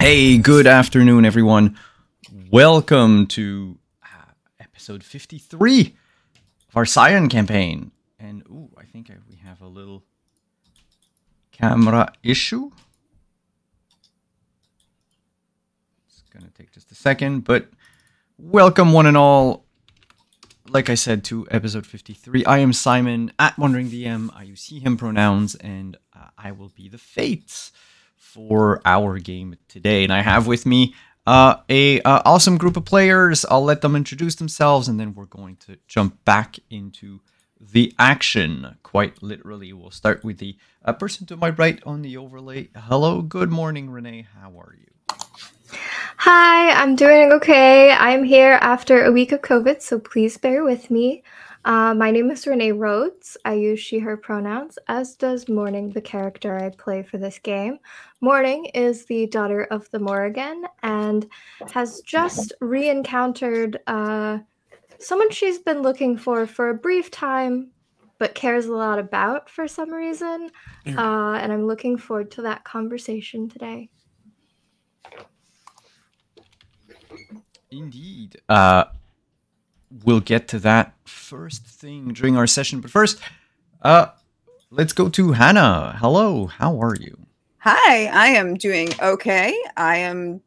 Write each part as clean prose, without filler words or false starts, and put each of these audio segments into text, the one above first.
Hey, good afternoon, everyone. Welcome to episode 53 of our Scion campaign. And, I think we have a little camera issue. It's going to take just a second, but welcome one and all. Like I said, to episode 53. I am Simon, at Wandering DM. I use he, him pronouns, and I will be the Fates for our game today. And I have with me a awesome group of players. I'll let them introduce themselves, and then we're going to jump back into the action. Quite literally, we'll start with the person to my right on the overlay. Hello, good morning, Renee. How are you? Hi, I'm doing okay. I'm here after a week of COVID, so please bear with me. My name is Renee Rhodes. I use she, her pronouns, as does Morning, the character I play for this game. Morning is the daughter of the Morrigan and has just re-encountered someone she's been looking for a brief time, but cares a lot about for some reason. And I'm looking forward to that conversation today. Indeed. We'll get to that first thing during our session. But first, let's go to Hannah. Hello, how are you? Hi, I am doing okay. I am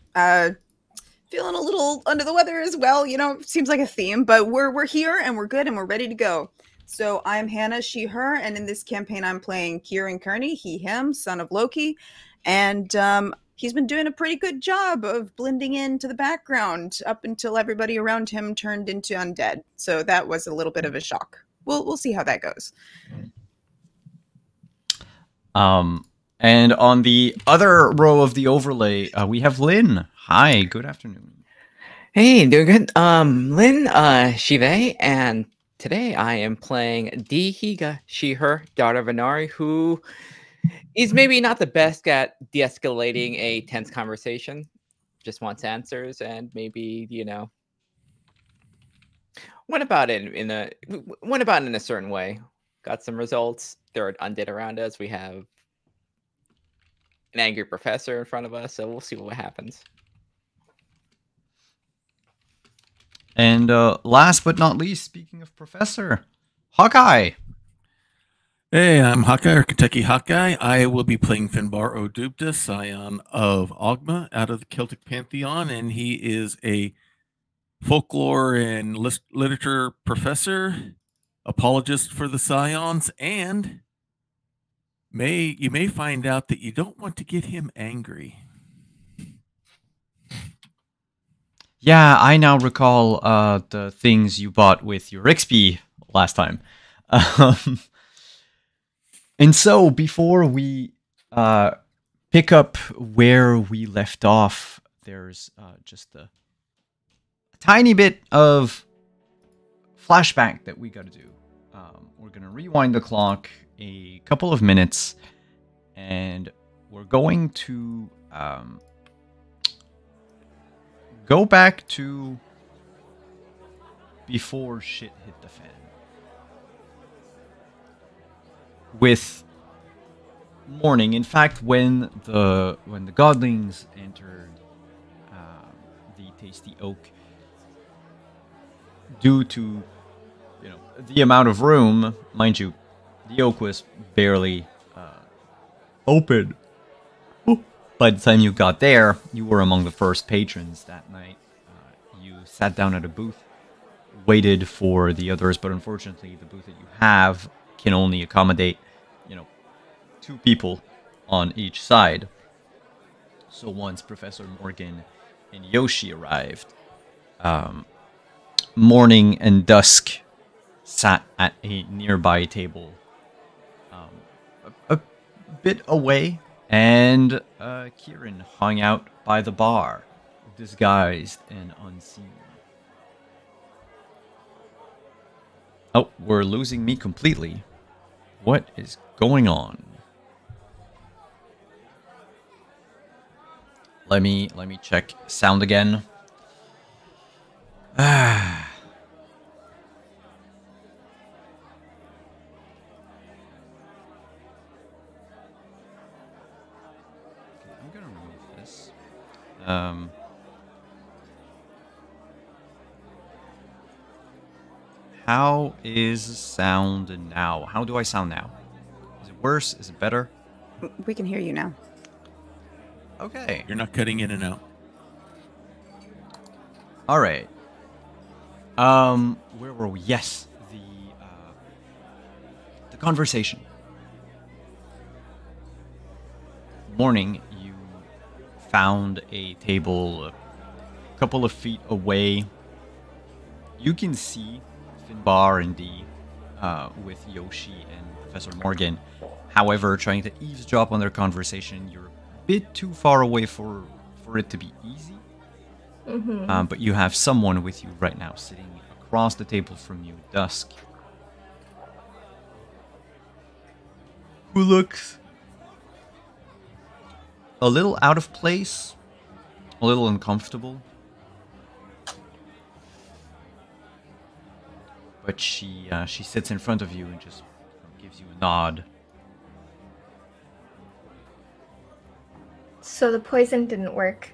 feeling a little under the weather as well. You know, seems like a theme, but we're here and we're good and we're ready to go. So I'm Hannah, she, her, and in this campaign I'm playing Kieran Kearney, he, him, son of Loki, and he's been doing a pretty good job of blending into the background up until everybody around him turned into undead. So that was a little bit of a shock. We'll see how that goes. And on the other row of the overlay, we have Lynn. Hi, good afternoon. Hey, doing good. Lynn, Shive, and today I am playing Higa, she, her, daughter of Inari, who is maybe not the best at de-escalating a tense conversation. Just wants answers and maybe, went about it in a certain way. Got some results. There are undead around us. We have an angry professor in front of us, so we'll see what happens. And last but not least, speaking of Professor, Hawkeye. Hey, I'm Hawkeye, or Kentucky Hawkeye. I will be playing Finbar O'Dubta, Scion of Ogma, out of the Celtic Pantheon, and he is a folklore and literature professor, apologist for the Scions, and you may find out that you don't want to get him angry. Yeah, I now recall the things you bought with your XP last time. And so, before we pick up where we left off, there's just a tiny bit of flashback that we got to do. We're going to rewind the clock a couple of minutes, and we're going to go back to before shit hit the fan. With morning, in fact, when the godlings entered the Tasty Oak, due to the amount of room, mind you, the oak was barely open. By the time you got there, you were among the first patrons that night. You sat down at a booth, waited for the others, but unfortunately, the booth that you have can only accommodate, 2 people on each side. So once Professor Morgan and Yoshi arrived, Morning and Dusk sat at a nearby table, a bit away, and Kieran hung out by the bar, disguised and unseen. Oh, we're losing me completely. What is going on? Let me check sound again. Ah. I'm gonna remove this. Um, how is sound now? How do I sound now? Is it worse? Is it better? We can hear you now. Okay. You're not cutting in and out. All right. Where were we? Yes, the conversation. Morning, you found a table a couple of feet away. You can see Finbar and Dee with Yoshi and Professor Morgan. However, trying to eavesdrop on their conversation, you're a bit too far away for it to be easy. Mm-hmm. But you have someone with you right now, sitting across the table from you, Dusk, who looks a little out of place, a little uncomfortable. But she sits in front of you and just gives you a nod. So the poison didn't work.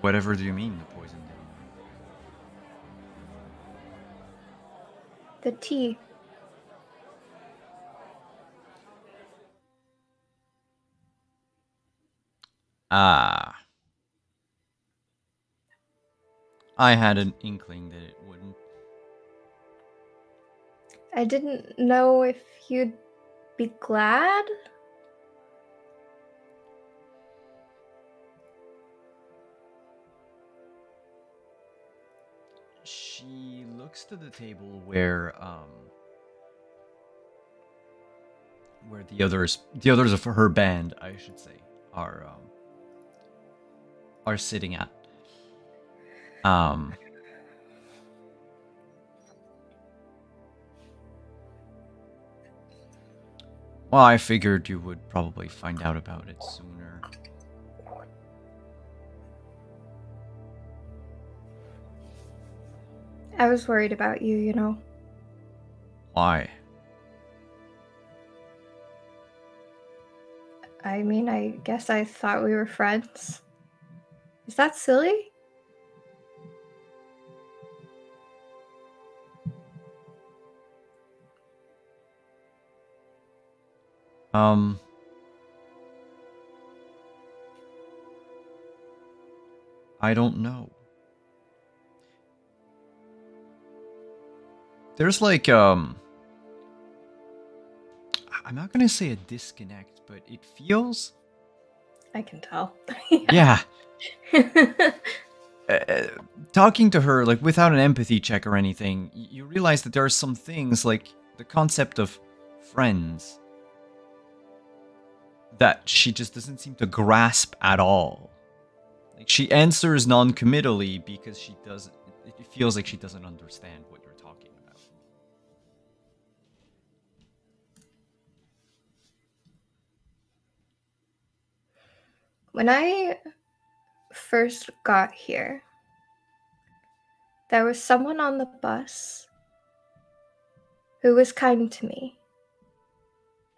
Whatever do you mean, the poison didn't work? The tea. Ah. I had an inkling that it wouldn't. I didn't know if you'd be glad. She looks to the table where the others of her band, I should say, are sitting at. Well, I figured you would probably find out about it sooner. I was worried about you, you know. Why? I mean, I guess I thought we were friends. Is that silly? I don't know. There's like, I'm not gonna say a disconnect, but it feels... I can tell. Yeah. Talking to her, like, without an empathy check or anything, you realize that there are some things, like the concept of friends, that she just doesn't seem to grasp at all. Like, she answers non-committally because she doesn't... It feels like she doesn't understand what you're talking about. When I first got here, there was someone on the bus who was kind to me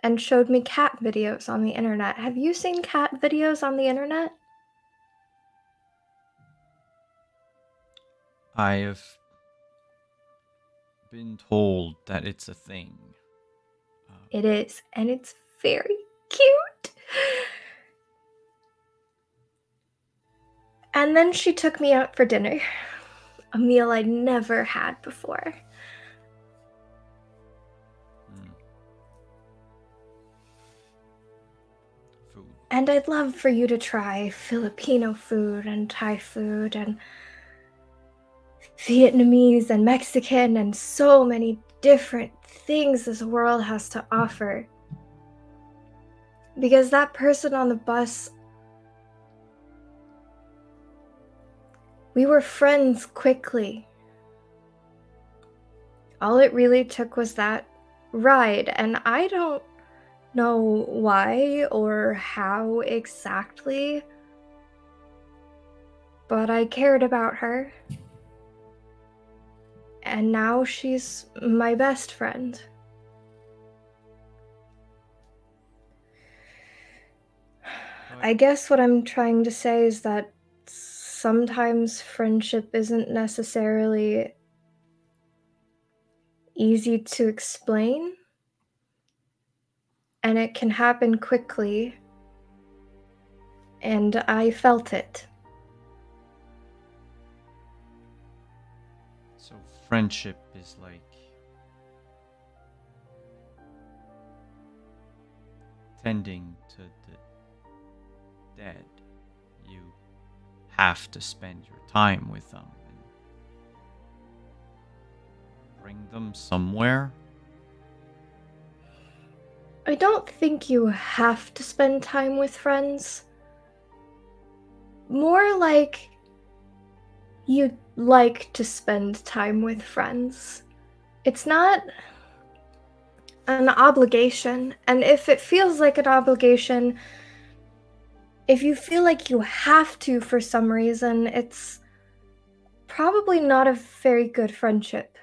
and showed me cat videos on the internet. Have you seen cat videos on the internet? I have been told that it's a thing. It is, and it's very cute. And then she took me out for dinner, a meal I'd never had before. Food. And I'd love for you to try Filipino food and Thai food and Vietnamese and Mexican and so many different things this world has to offer. Because that person on the bus, we were friends quickly. All it really took was that ride, and I don't know why or how exactly, but I cared about her. And now she's my best friend. I guess what I'm trying to say is that sometimes friendship isn't necessarily easy to explain, and it can happen quickly, and I felt it. So friendship is like tending to the dead. You have to spend your time with them and bring them somewhere. I don't think you have to spend time with friends. More like you'd like to spend time with friends. It's not an obligation, and if it feels like an obligation, if you feel like you have to for some reason, it's probably not a very good friendship.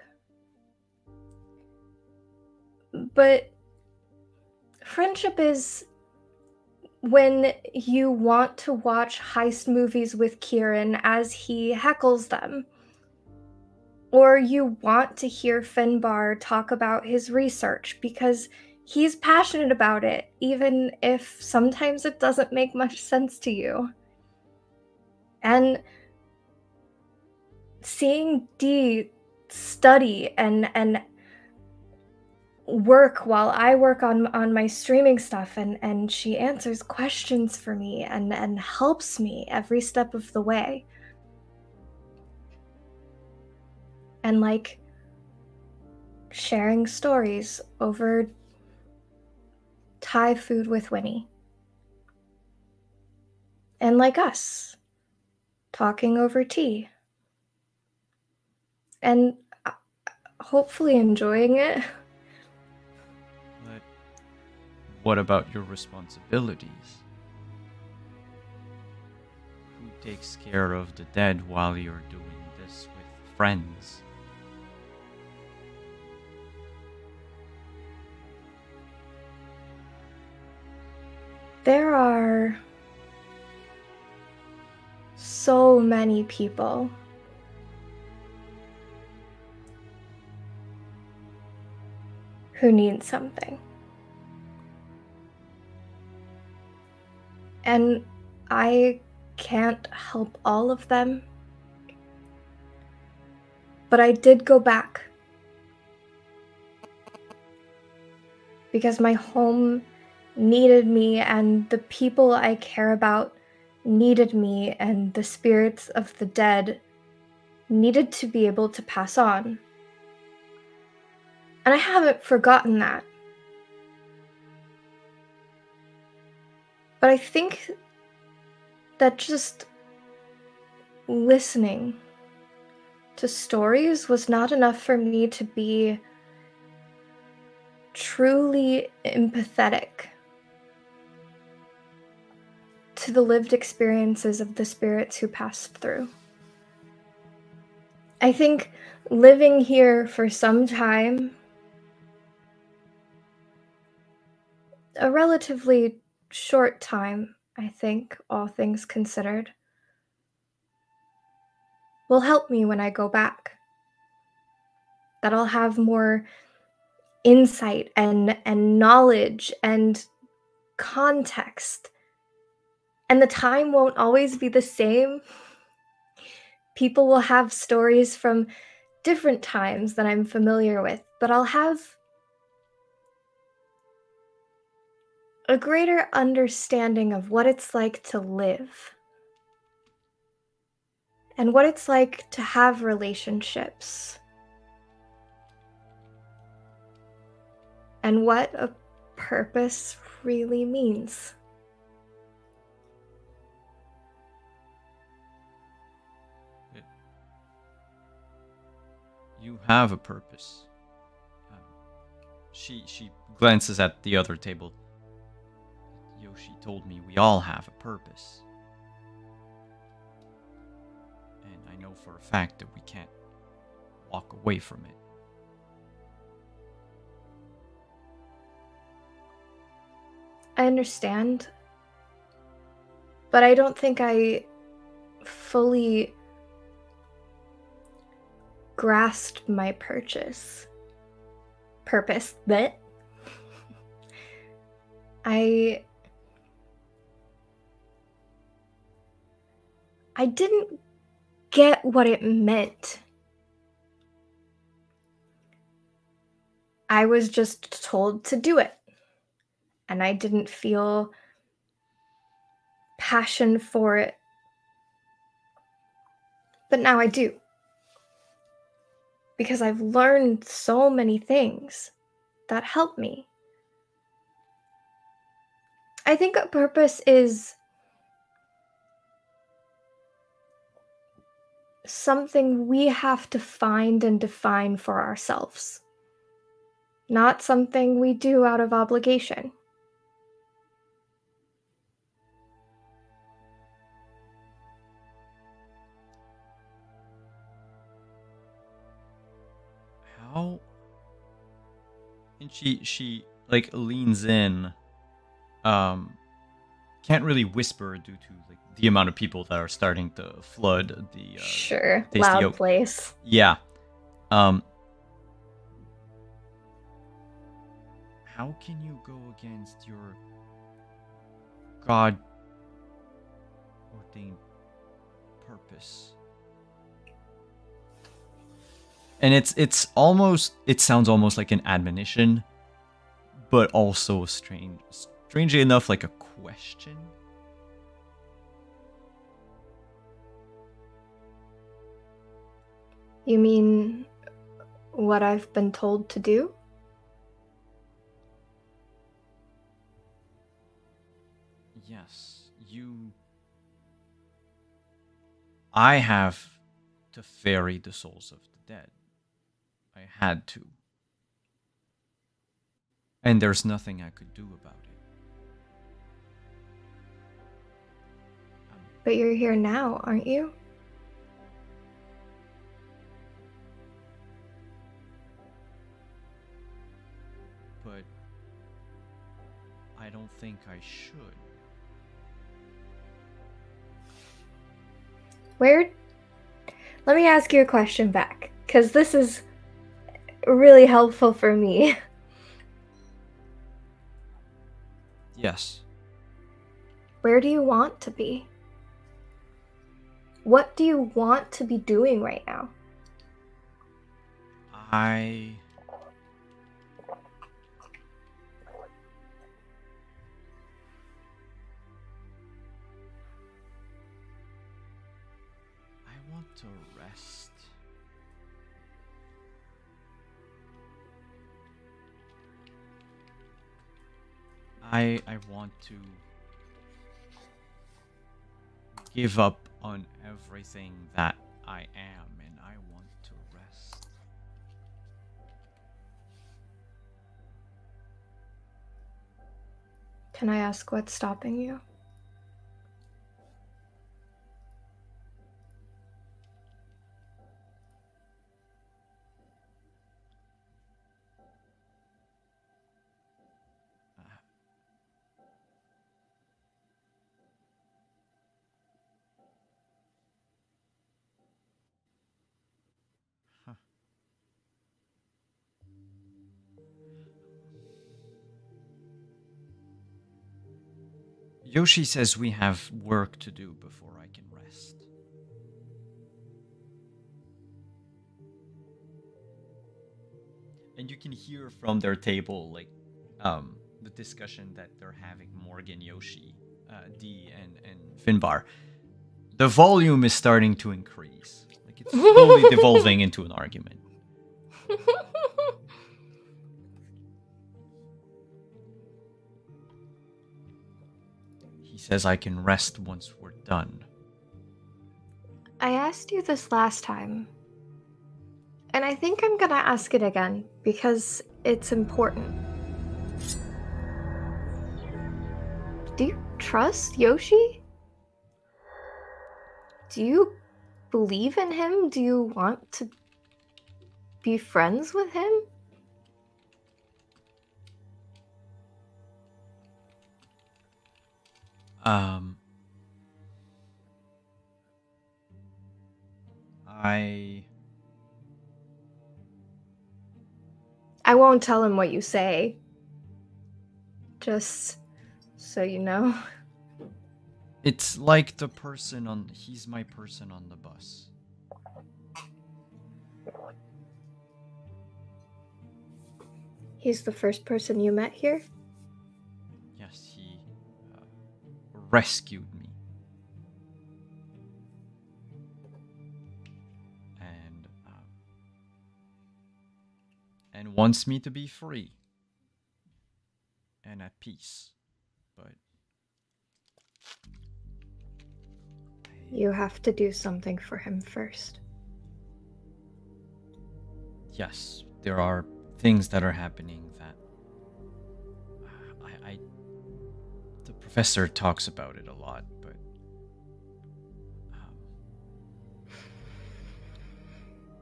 But friendship is when you want to watch heist movies with Kieran as he heckles them. Or you want to hear Finbar talk about his research because he's passionate about it, even if sometimes it doesn't make much sense to you. And seeing Dee study and work while I work on my streaming stuff, and she answers questions for me and helps me every step of the way. And like sharing stories over Thai food with Winnie. And like us, talking over tea. And hopefully enjoying it. But what about your responsibilities? Who takes care of the dead while you're doing this with friends? There are so many people who need something. And I can't help all of them. But I did go back. Because my home needed me, and the people I care about needed me, and the spirits of the dead needed to be able to pass on. And I haven't forgotten that. But I think that just listening to stories was not enough for me to be truly empathetic to the lived experiences of the spirits who passed through. I think living here for some time, a relatively short time, I think, all things considered, will help me when I go back. That I'll have more insight and knowledge and context. And the time won't always be the same. People will have stories from different times that I'm familiar with, but I'll have a greater understanding of what it's like to live and what it's like to have relationships and what a purpose really means. You have a purpose. She glances at the other table. Yoshi told me we all have a purpose. And I know for a fact that we can't walk away from it. I understand. but I don't think I fully grasped my purpose. That I didn't get what it meant. I was just told to do it, and I didn't feel passion for it. But now I do. Because I've learned so many things that help me. I think a purpose is something we have to find and define for ourselves, not something we do out of obligation. How? And she like leans in. Can't really whisper due to like the amount of people that are starting to flood the Sure, Tasty loud Oak. place. Yeah. How can you go against your God ordained purpose? And it sounds almost like an admonition, but also strangely enough, like a question. You mean what I've been told to do? Yes, I have to ferry the souls of the dead. I had to. And there's nothing I could do about it. But you're here now, aren't you? But I don't think I should. Let me ask you a question back, because this is really helpful for me. Yes. Where do you want to be? What do you want to be doing right now? I want to rest. I want to give up on everything that I am, and I want to rest. Can I ask what's stopping you? Huh. Yoshi says we have work to do before I can rest. And you can hear from their table, like, the discussion that they're having, Morgan, Yoshi, D, and Finbar. The volume is starting to increase. Like, it's slowly devolving into an argument. He says I can rest once we're done. I asked you this last time, and I think I'm gonna ask it again because it's important. Do you trust Yoshi? Do you believe in him? Do you want to be friends with him? I won't tell him what you say. Just so you know. It's like the person on... He's my person on the bus. He's the first person you met here? Yes, he rescued me. And wants me to be free. And at peace. But... You have to do something for him first. Yes, there are things that are happening that the professor talks about it a lot, but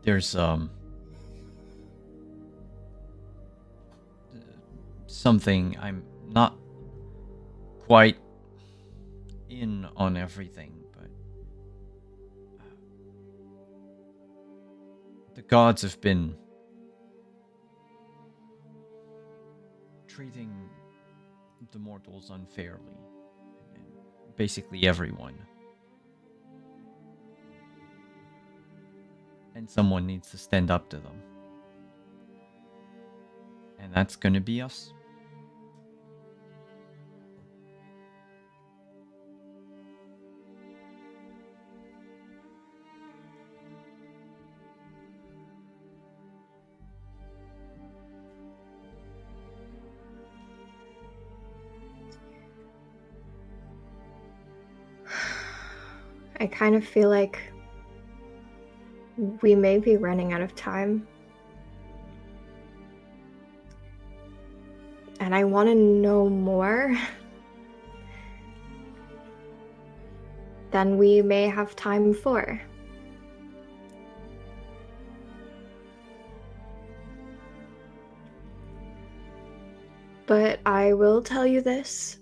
there's something I'm not quite in on everything, but the gods have been treating the mortals unfairly. And basically everyone. And someone needs to stand up to them. And that's gonna be us. I kind of feel like we may be running out of time. And I want to know more than we may have time for. But I will tell you this.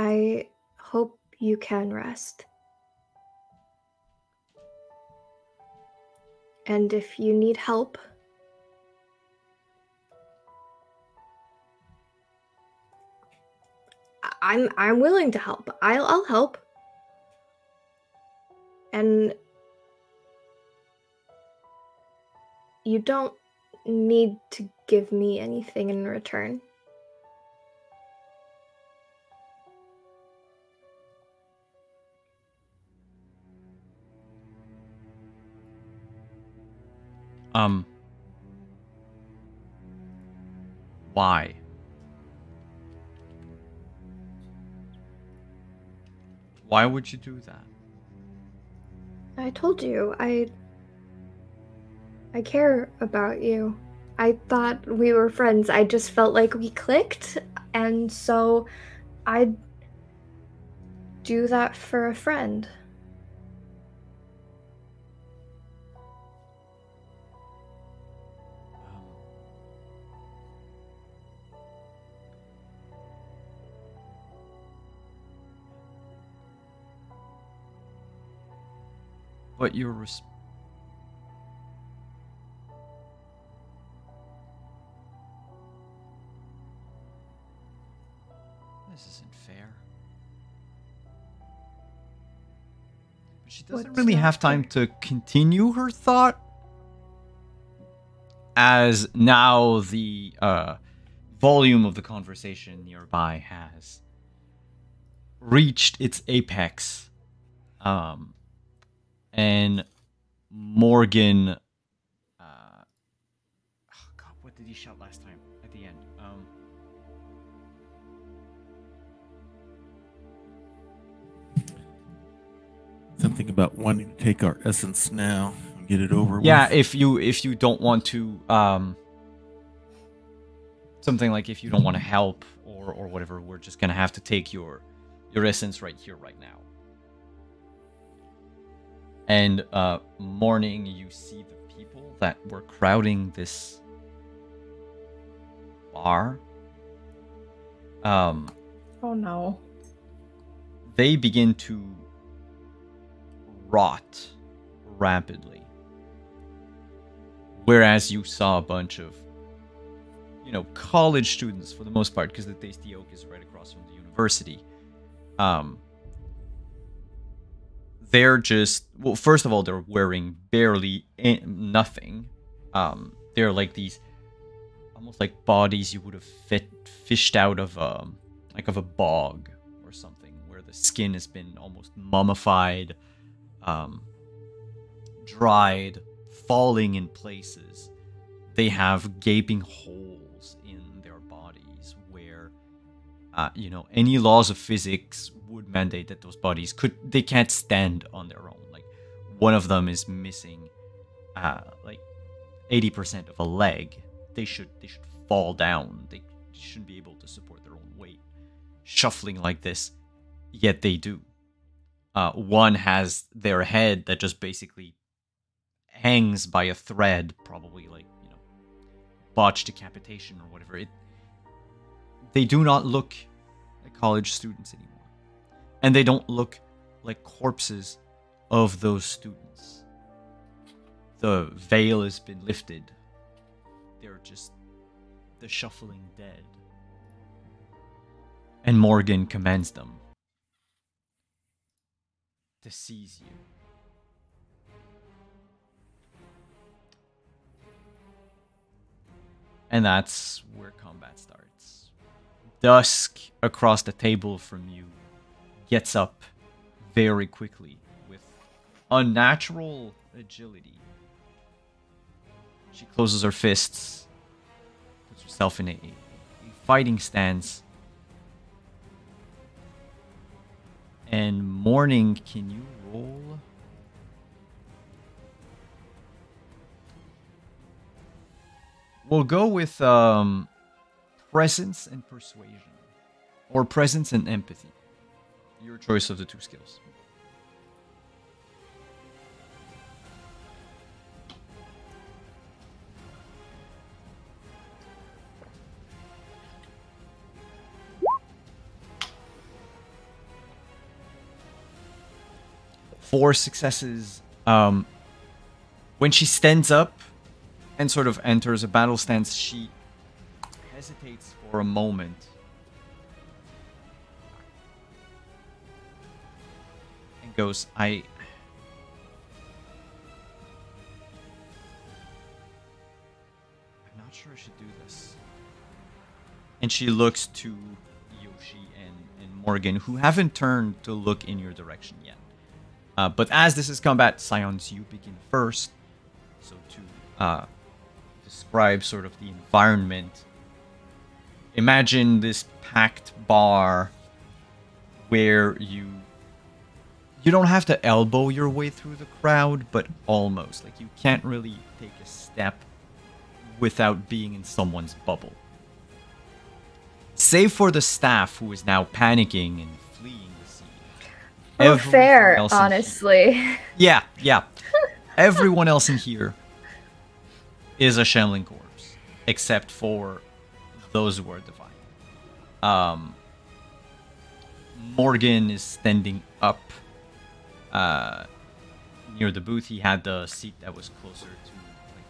I hope you can rest. And if you need help, I'm willing to help. I'll help. And you don't need to give me anything in return. Why? Why would you do that? I told you, I care about you. I thought we were friends. I just felt like we clicked, and so I'd do that for a friend. But you're this isn't fair. But she doesn't What's really not have time fair? to continue her thought, as now the volume of the conversation nearby has reached its apex. And Morgan, oh God, what did he shout last time at the end? Something about wanting to take our essence now and get it over Yeah, with. if you don't want to, something like if you don't want to help or whatever, we're just gonna have to take your essence right here, right now. And morning, you see the people that were crowding this bar. Oh no. they begin to rot rapidly. Whereas you saw a bunch of, college students for the most part, because the Tasty Oak is right across from the university. They're just, well, first of all, they're wearing barely nothing. They're like these, almost like bodies you would have fished out of like of a bog or something, where the skin has been almost mummified, dried, falling in places. They have gaping holes in their bodies where, any laws of physics would mandate that those bodies they can't stand on their own. Like, one of them is missing, like 80% of a leg. They should fall down. They shouldn't be able to support their own weight, shuffling like this. Yet they do. One has their head that just basically hangs by a thread, probably like, botched decapitation or whatever. They do not look like college students anymore. And they don't look like corpses of those students. The veil has been lifted. They're just the shuffling dead. And Morgan commands them to seize you. And that's where combat starts. Dusk across the table from you gets up very quickly with unnatural agility. She closes her fists, puts herself in a fighting stance. And Morning, can you roll? We'll go with presence and persuasion. Or presence and empathy. Your choice of the two skills. Four successes. When she stands up and sort of enters a battle stance, she hesitates for a moment. And goes, I'm not sure I should do this. And she looks to Yoshi and Morgan, who haven't turned to look in your direction yet. But as this is combat, Scions, you begin first. So to describe sort of the environment, imagine this packed bar where you don't have to elbow your way through the crowd, but almost. Like, you can't really take a step without being in someone's bubble. Save for the staff, who is now panicking and fleeing the scene. Oh, fair, honestly. Yeah. Everyone else in here is a shambling corpse, except for those who are divine. Morgan is standing up near the booth. He had the seat that was closer to, like,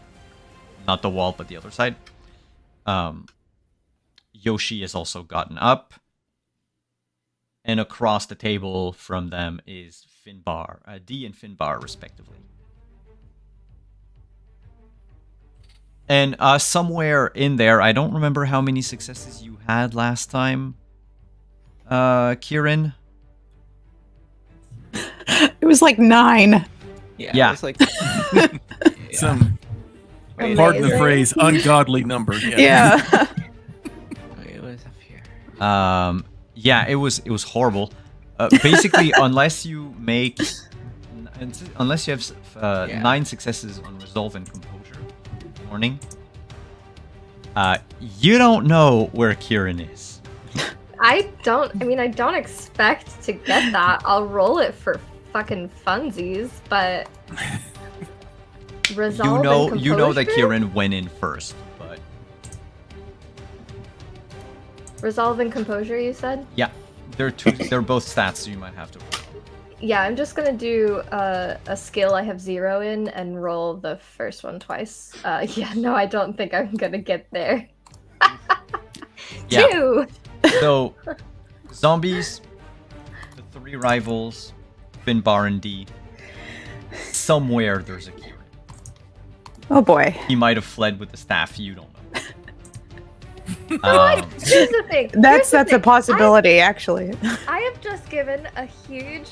not the wall, but the other side. Yoshi has also gotten up. And across the table from them is Finbar, D and Finbar, respectively. And somewhere in there, I don't remember how many successes you had last time, Kieran. It was like 9. Yeah. It was like Some, pardon the phrase, ungodly number. Yeah. it was up here. Yeah, it was horrible. Basically, unless you have 9 successes on resolve and composure, Morning, you don't know where Kieran is. I don't expect to get that. I'll roll it for fucking funsies, but resolve and you know that composure? Kieran went in first, but Resolve and composure, you said? yeah, They're both stats, so you might have to. Yeah, I'm just gonna do a skill I have 0 in and roll the first one twice. Yeah, no, I don't think I'm gonna get there. Yeah. 2! So, zombies, the 3 rivals, Finbar and D. Somewhere there's a Kieran. Oh boy. He might have fled with the staff. You don't know. Here's the thing. That's a possibility, actually. I have just given a huge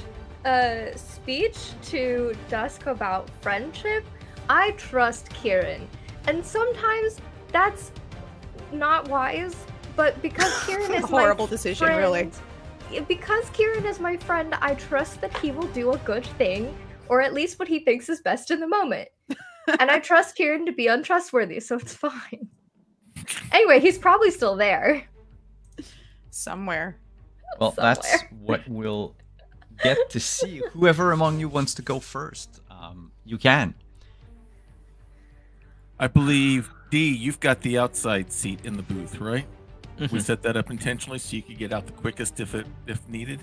speech to Dusk about friendship. I trust Kieran, and sometimes that's not wise. But because Kieran is horrible my decision, friend, really. Because Kieran is my friend, I trust that he will do a good thing, or at least what he thinks is best in the moment. And I trust Kieran to be untrustworthy, so it's fine. Anyway, he's probably still there. Somewhere. Well, that's what we'll get to see. Whoever among you wants to go first, you can. I believe, D, you've got the outside seat in the booth, right? We set that up intentionally so you could get out the quickest if needed.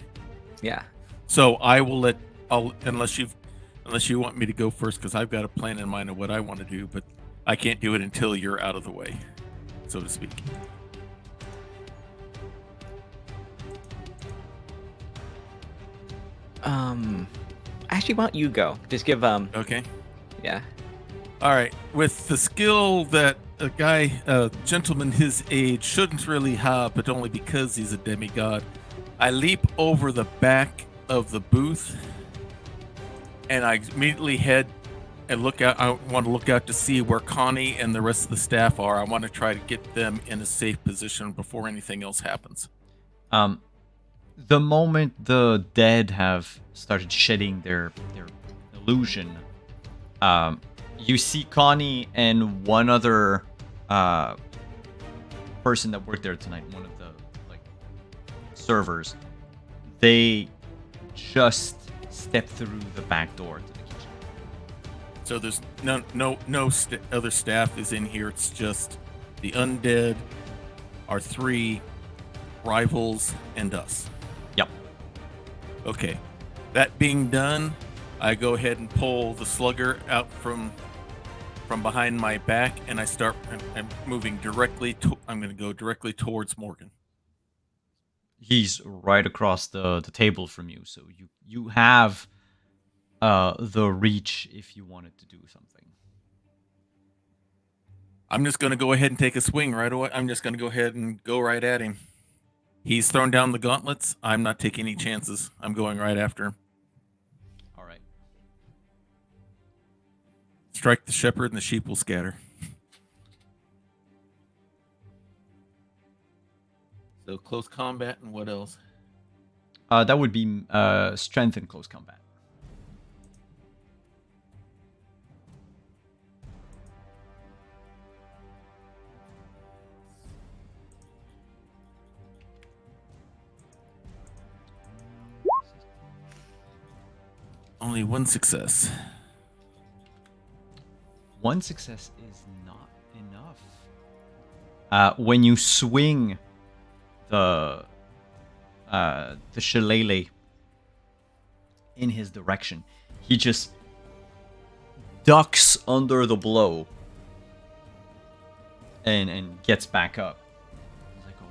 Yeah. So unless you want me to go first, because I've got a plan in mind of what I want to do, but I can't do it until you're out of the way, so to speak. Actually, why don't you go? Just give Okay. Yeah. All right. With the skill that a gentleman his age shouldn't really have, but only because he's a demigod, I leap over the back of the booth, and I immediately head and look out. I want to look out to see where Connie and the rest of the staff are. I want to try to get them in a safe position before anything else happens. The moment the dead have started shedding their illusion, you see Connie and one other person that worked there tonight, one of the servers. They just step through the back door to the kitchen. So there's no other staff is in here. It's just the undead, our 3 rivals, and us. Yep. Okay. That being done, I go ahead and pull the slugger out from behind my back, and I'm moving directly I'm going to go directly towards Morgan. He's right across the table from you, so you have the reach if you wanted to do something. I'm just going to go ahead and take a swing right away. I'm just going to go ahead and go right at him. He's thrown down the gauntlets. I'm not taking any chances. I'm going right after him. All right. Strike the shepherd and the sheep will scatter. So close combat and what else? That would be strength in close combat. Only 1 success. 1 success is not enough. When you swing the shillelagh in his direction, he just ducks under the blow and gets back up. He's like, oh.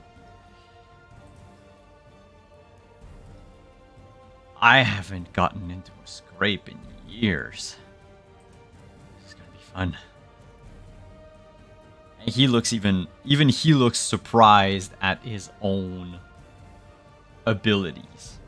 I haven't gotten into a scrape in years. This is gonna be fun. And he looks even he looks surprised at his own abilities.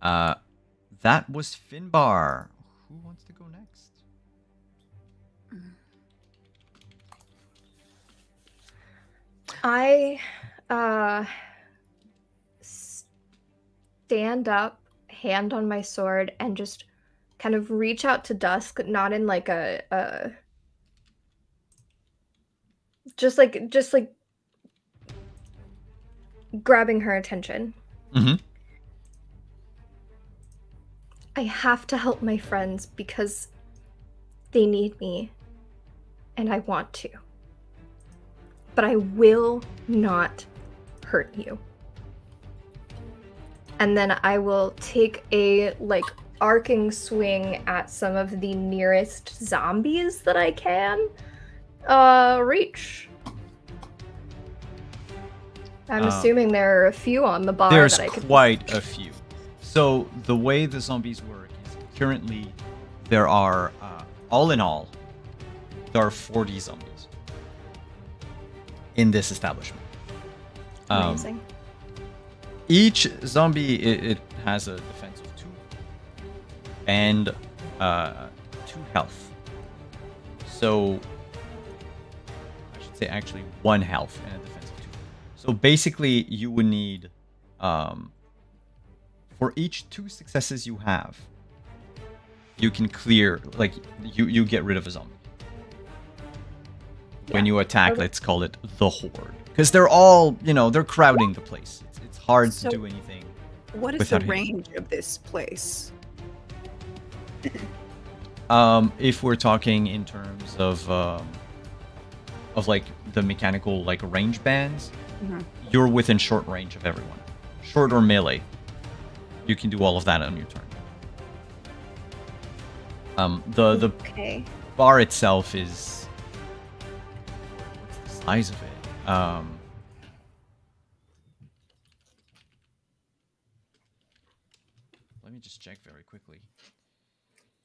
That was Finbar. Who wants to go next? I stand up, hand on my sword, and just kind of reach out to Dusk, not in like a just like grabbing her attention. Mm-hmm. I have to help my friends because they need me, and I want to. But I will not hurt you. And then I will take a, like, arcing swing at some of the nearest zombies that I can reach. I'm assuming there are a few on the bar There's that I could... quite a few. So the way the zombies work is currently there are, all in all, there are 40 zombies in this establishment. Amazing. Each zombie, it has a defense of 2 and 2 health. So I should say actually 1 health and a defense of 2. So basically you would need, for each 2 successes you have, you can clear, like, you get rid of a zombie. When you attack, let's call it the horde. Because they're all, you know, they're crowding the place. It's hard to do anything. What is the range of this place? If we're talking in terms of like the mechanical, like, range bands, you're within short range of everyone. Short or melee. You can do all of that on your turn. The bar itself is... what's the size of it? Let me just check very quickly.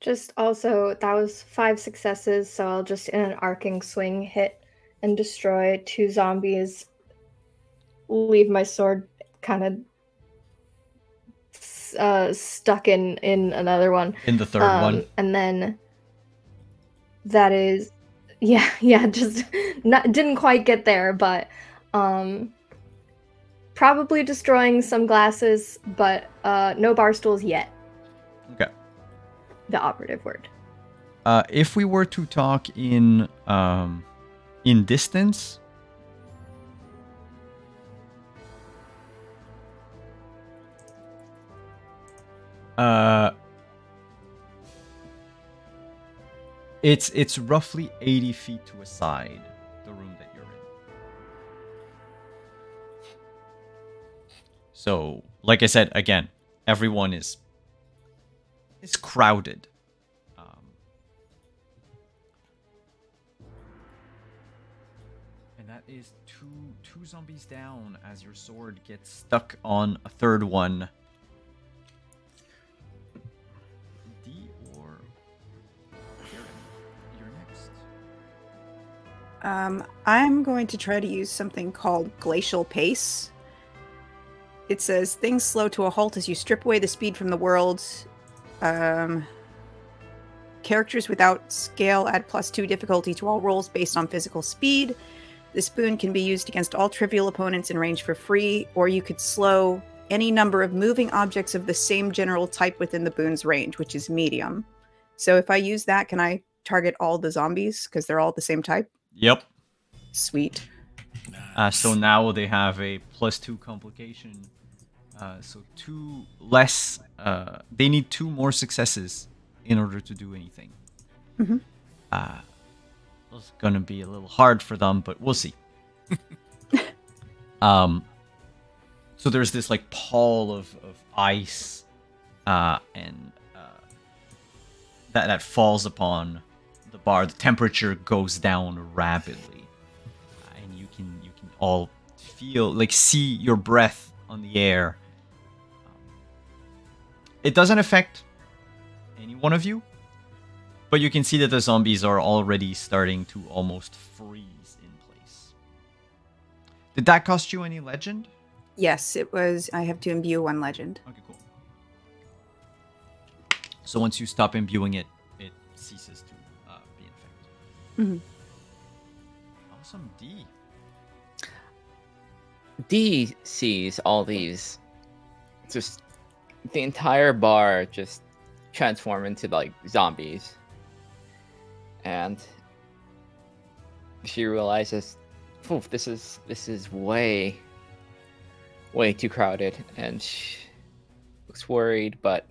Just also, that was 5 successes, so I'll just, in an arcing swing, hit and destroy 2 zombies. Leave my sword kind of stuck in another one. In the third one. And then that is... Yeah, just didn't quite get there, but probably destroying some glasses, but no bar stools yet. Okay. The operative word. If we were to talk in distance, it's roughly 80 feet to a side, the room that you're in. So, like I said, again, everyone is crowded. And that is two zombies down as your sword gets stuck on a third one. I'm going to try to use something called Glacial Pace. It says, things slow to a halt as you strip away the speed from the world. Characters without scale add +2 difficulty to all rolls based on physical speed. This boon can be used against all trivial opponents in range for free, or you could slow any number of moving objects of the same general type within the boon's range, which is medium. So if I use that, can I target all the zombies because they're all the same type? Yep. Sweet. So now they have a +2 complication. So 2 less. They need 2 more successes in order to do anything. It's gonna be a little hard for them, but we'll see. So there's this, like, pall of ice, and that falls upon the bar. The temperature goes down rapidly, and you can all feel, like, see your breath on the air. It doesn't affect any one of you, but you can see that the zombies are already starting to almost freeze in place. Did that cost you any legend? Yes, it was. I have to imbue 1 legend. Okay, cool. So once you stop imbuing it, it ceases to be infected. Awesome. D sees all these, just the entire bar just transform into, like, zombies, and she realizes, "Oof, this is way too crowded," and she looks worried. But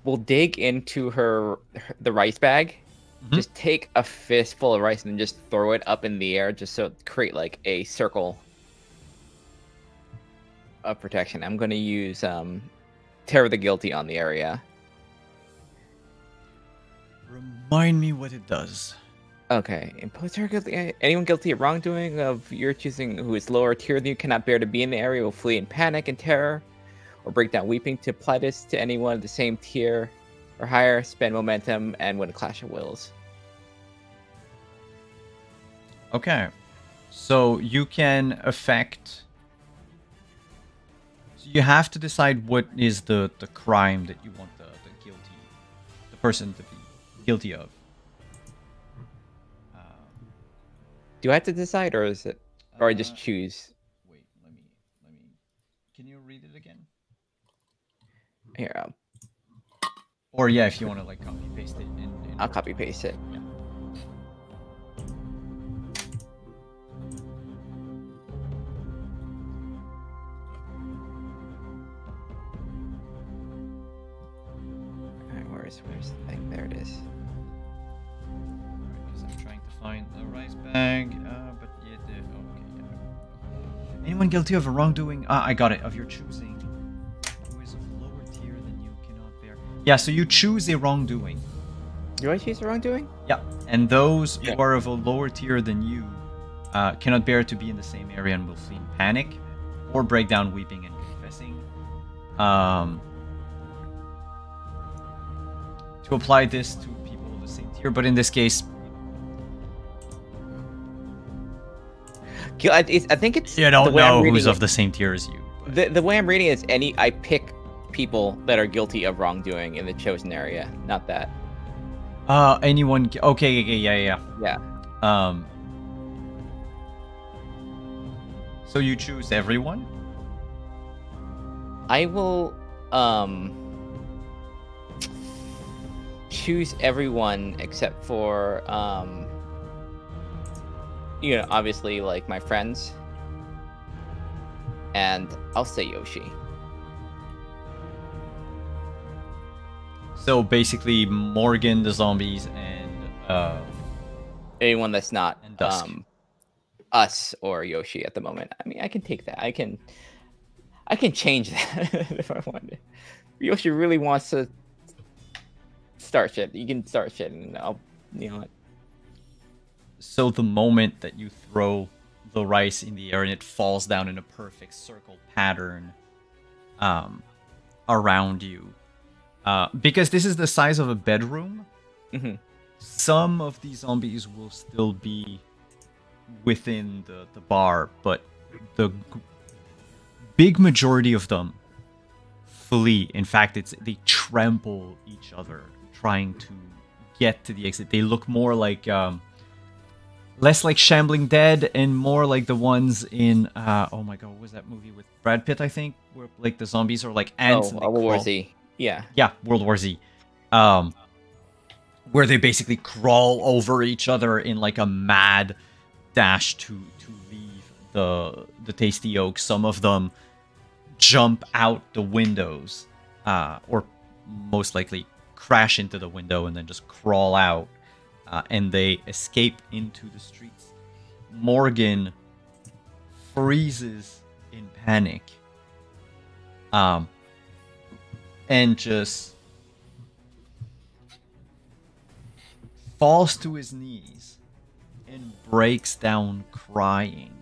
will dig into the rice bag, just take a fistful of rice and then just throw it up in the air, just so create like a circle of protection. I'm going to use Terror the Guilty on the area. Remind me what it does. Okay, impose terror guilty. Anyone guilty of wrongdoing of your choosing who is lower tier than you cannot bear to be in the area will flee in panic and terror, or break down weeping. To apply this to anyone of the same tier or higher, spend momentum and win a clash of wills. Okay, so you can affect. So you have to decide what is the crime that you want the person to be guilty of. Do I have to decide, or is it, or I just choose? Wait, let me. Can you read it again? Here, or yeah, if you want to like copy paste it. I'll copy paste it. Yeah. Alright, where's the thing? There it is. Because I'm trying to find the rice bag, but yeah, okay, yeah. Anyone guilty of a wrongdoing? I got it. Of your choosing, who is of lower tier than you cannot bear. Yeah, so you choose a wrongdoing. Do I choose the wrongdoing? Yeah, and those who are of a lower tier than you cannot bear to be in the same area and will flee in panic, or break down weeping and confessing. To apply this to people of the same tier, but in this case, I think it's you don't know who's of the same tier as you. The way I'm reading it is I pick people that are guilty of wrongdoing in the chosen area, not that. Anyone? Okay, yeah. So you choose everyone? I will choose everyone except for obviously like my friends, and I'll say Yoshi. So basically Morgan, the zombies, and anyone that's not Dusk. Us or Yoshi at the moment. I mean, I can take that. I can change that if I wanted. Yoshi really wants to start shit. You can start shit, and I'll, what. So the moment that you throw the rice in the air and it falls down in a perfect circle pattern around you, because this is the size of a bedroom, some of these zombies will still be within the bar, but the big majority of them flee. In fact, they trample each other trying to get to the exit. They look more like less like Shambling Dead and more like the ones in oh my god, what was that movie with Brad Pitt, I think, where like the zombies are like ants. World War Z. Yeah, World War Z. Where they basically crawl over each other in like a mad dash to leave the tasty oak. Some of them jump out the windows, or most likely crash into the window and then just crawl out, and they escape into the streets. Morgan freezes in panic, and just falls to his knees and breaks down crying.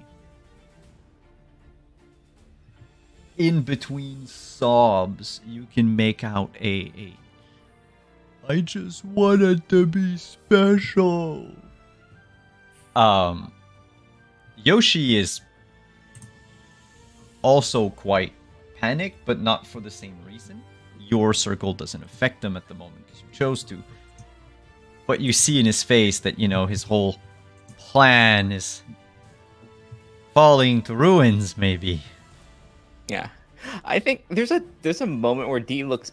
In between sobs, you can make out I just wanted to be special. Yoshi is also quite panicked, but not for the same reason. Your circle doesn't affect them at the moment because you chose to. But you see in his face that, his whole plan is falling to ruins, maybe. Yeah. I think there's a moment where Dee looks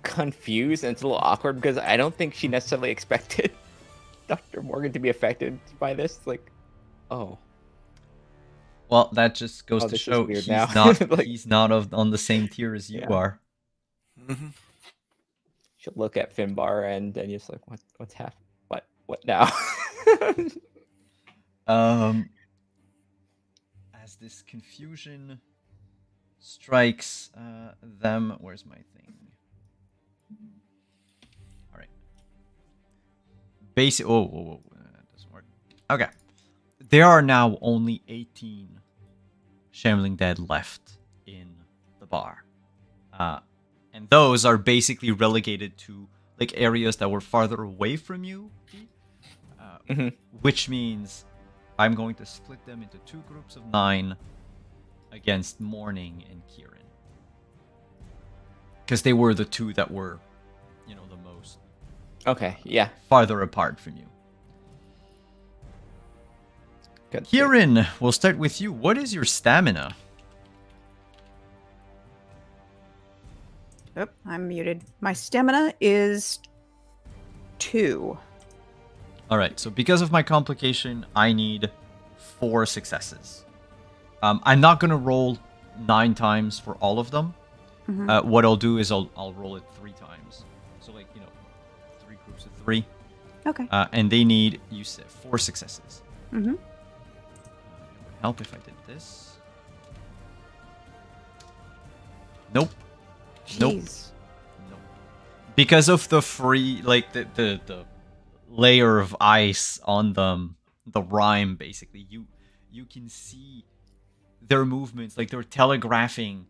confused, and it's a little awkward because I don't think she necessarily expected Dr. Morgan to be affected by this. Like, oh. Well, that just goes to show he's not on the same tier as you are. Mm-hmm. she'll look at Finbar and then just like, what's happening? What now? As this confusion strikes them, where's my thing? All right. Basic. Oh, that doesn't work. Okay. There are now only 18 Shambling Dead left in the bar. And those are basically relegated to like areas that were farther away from you, which means I'm going to split them into 2 groups of 9 against Morning and Kieran, because they were the 2 that were, the most Okay, yeah. farther apart from you. Good. Kieran, we'll start with you. What is your stamina? Oh, I'm muted. My stamina is 2. All right, so because of my complication, I need 4 successes. I'm not going to roll 9 times for all of them. What I'll do is I'll roll it 3 times. So, 3 groups of 3. Okay. And they need, you said, 4 successes. Mm-hmm. It would help if I did this. Nope. Nope. Jeez. Nope. Because of the free, the layer of ice on them, the rime, basically, you can see their movements, like they're telegraphing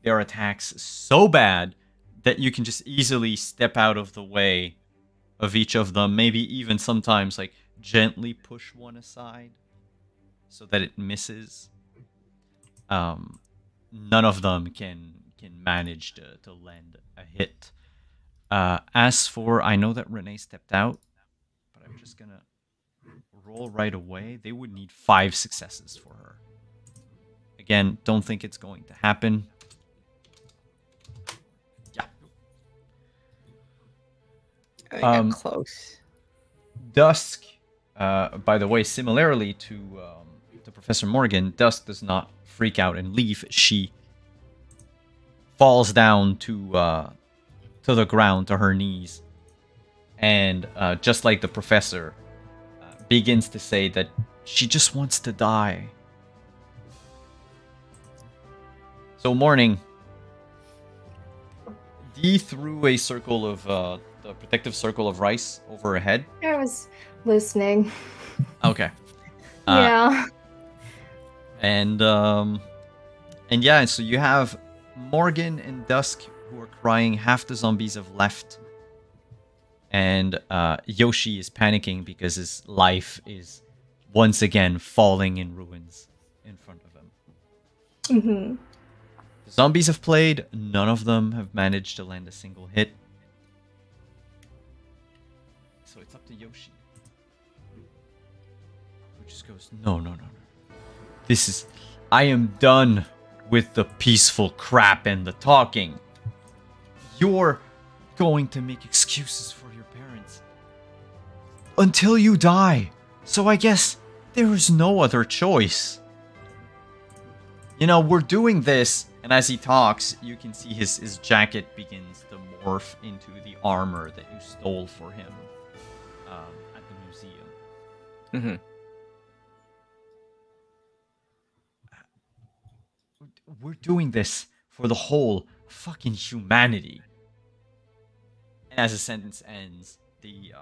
their attacks so bad that you can just easily step out of the way of each of them, maybe even sometimes like gently push one aside so that it misses. None of them can manage to land a hit. As for, I know that Renee stepped out, but I'm just gonna roll right away. They would need 5 successes for her. Again, don't think it's going to happen. Yeah. I got close. Dusk, by the way, similarly to Professor Morgan, Dusk does not freak out and leave. She falls down to the ground, to her knees, and just like the professor, begins to say that she just wants to die. So Morning, Dee threw a circle of the protective circle of rice over her head. I was listening. Okay. Yeah. And yeah, so you have Morgan and Dusk who are crying. Half the zombies have left. And Yoshi is panicking because his life is once again falling in ruins in front of him. Mm-hmm. The zombies have played. None of them have managed to land a single hit. So it's up to Yoshi. Who just goes, no. I am done with the peaceful crap and the talking. You're going to make excuses for your parents until you die. So I guess there is no other choice. We're doing this, and as he talks, you can see his jacket begins to morph into the armor that you stole for him at the museum. Mm-hmm. We're doing this for the whole fucking humanity. And as the sentence ends, the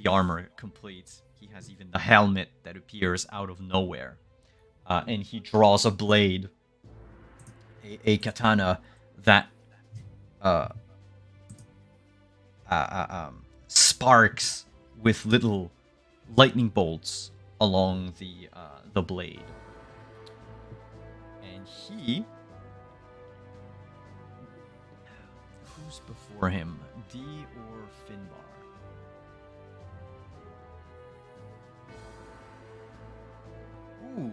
armor completes. He has even the helmet that appears out of nowhere. And he draws a blade, a katana that sparks with little lightning bolts along the blade. And he... Who's before him? Dee or Finbar? Ooh.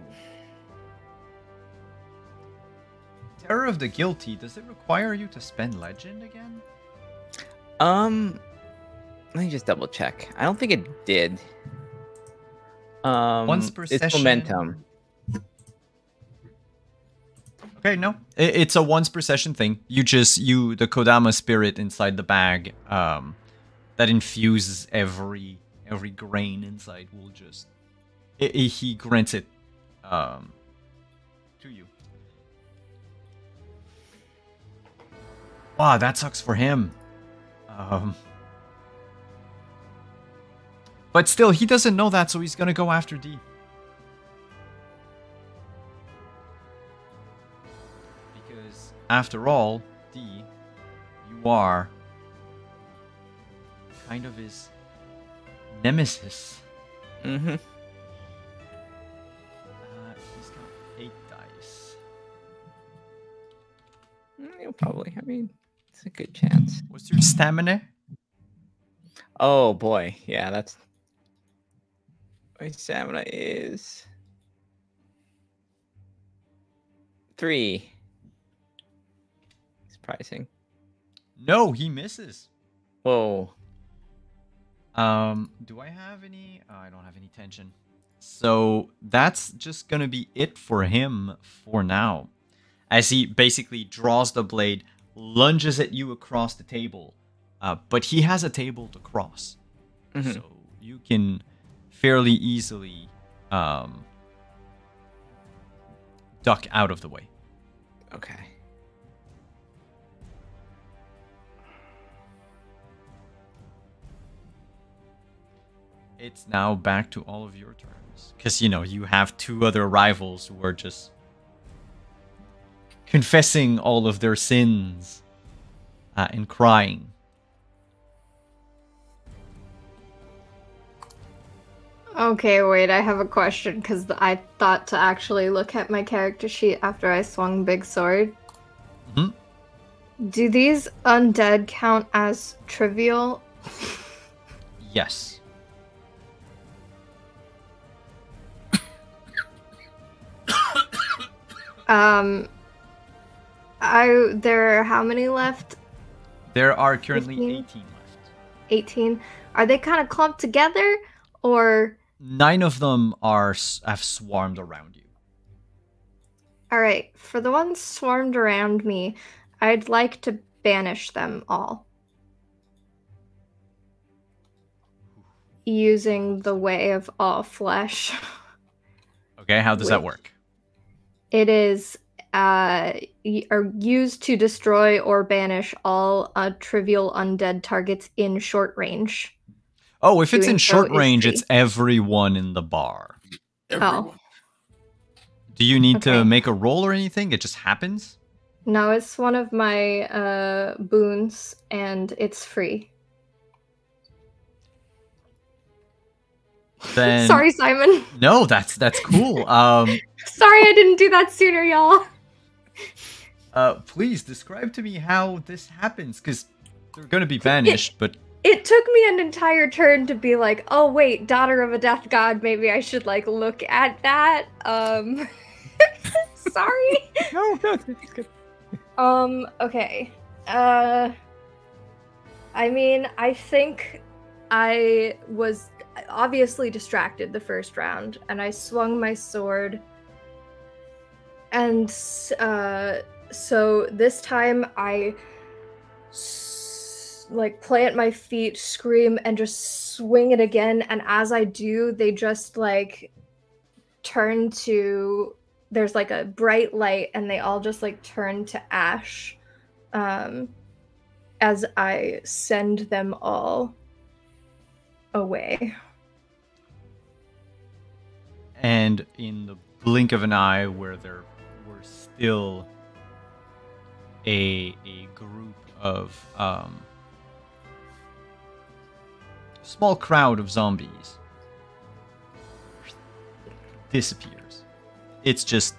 Terror of the Guilty, does it require you to spend legend again? Let me just double check. I don't think it did. Once per it's session. momentum. Okay, no. It's a once per session thing. The Kodama spirit inside the bag, that infuses every grain inside will just... he grants it to you. Wow, that sucks for him. But still, he doesn't know that, so he's gonna go after D. Because, after all, D, you are kind of his nemesis. Mm-hmm. He's got 8 dice. Probably. I mean, it's a good chance. What's your stamina? Oh boy, yeah, that's... My stamina is 3. Surprising. No, he misses. Whoa. Do I have any? Oh, I don't have any tension. So that's just gonna be it for him for now. As he basically draws the blade, lunges at you across the table. But he has a table to cross. Mm-hmm. So you can fairly easily duck out of the way. Okay. It's now back to all of your turns. Because, you have 2 other rivals who are just confessing all of their sins and crying. Okay, wait, I have a question because I thought to actually look at my character sheet after I swung Big Sword. Mm-hmm. Do these undead count as trivial? Yes. There are how many left? There are currently 15? 18 left. 18. Are they kind of clumped together, or? 9 of them have swarmed around you. Alright, for the ones swarmed around me, I'd like to banish them all. Using the Way of All Flesh. Okay, how does that work? It is used to destroy or banish all trivial undead targets in short range. Oh, if it's in short range, free. it's everyone in the bar. Everyone. Oh. Do you need Okay. to make a roll or anything? It just happens? No, it's one of my boons, and it's free. Then Sorry, Simon. No, that's cool. Sorry I didn't do that sooner, y'all. Please describe to me how this happens, because they're gonna be banished, but It took me an entire turn to be like, oh wait, daughter of a death god, maybe I should like look at that. Sorry. No, it's good. Okay. I mean, I think I was obviously distracted the first round, and I swung my sword. And so this time I plant my feet, scream, and just swing it again. And as I do, they just turn to, there's like a bright light, and they all just turn to ash as I send them all away. and in the blink of an eye, where there were still a group of small crowd of zombies disappears. It's just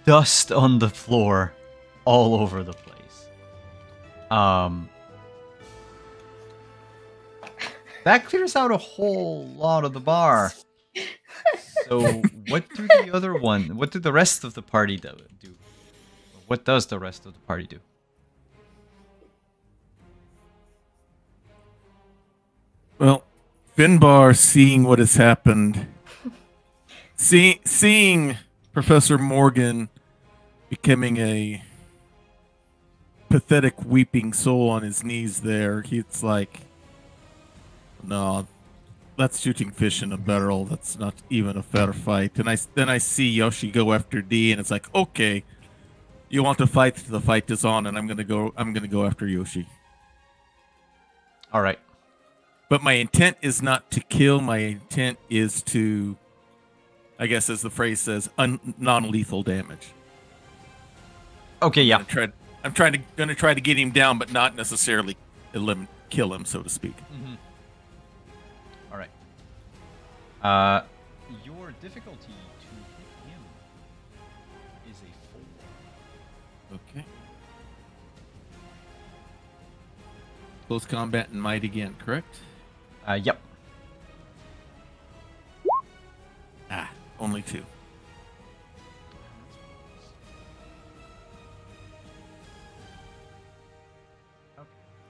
dust on the floor all over the place. That clears out a whole lot of the bar. So what do the rest of the party do? What does the rest of the party do? Well, Finbar, seeing what has happened, seeing Professor Morgan becoming a pathetic weeping soul on his knees there. He's like, no, that's shooting fish in a barrel. That's not even a fair fight. And then I see Yoshi go after D, and it's like, okay, you want to fight? The fight is on, and I'm gonna go after Yoshi. All right. But my intent is not to kill. My intent is to, I guess, as the phrase says, non-lethal damage. Okay, yeah. I'm gonna try to get him down, but not necessarily kill him, so to speak. Mm-hmm. All right. Your difficulty to hit him is a 4. Okay. Close combat and might again, correct? Yep. Only 2.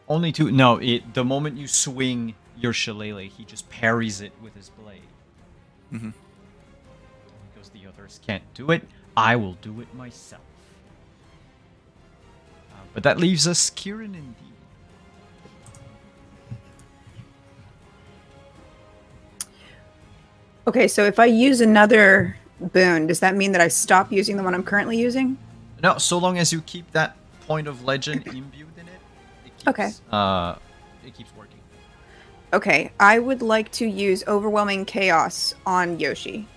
Only 2. No, the moment you swing your shillelagh, he just parries it with his blade. Mm-hmm. Because the others can't do it, I will do it myself. But that leaves us Kieran and Dee. Okay, so if I use another boon, does that mean that I stop using the one I'm currently using? No, so long as you keep that point of legend imbued in it, it keeps working. Okay, I would like to use Overwhelming Chaos on Yoshi.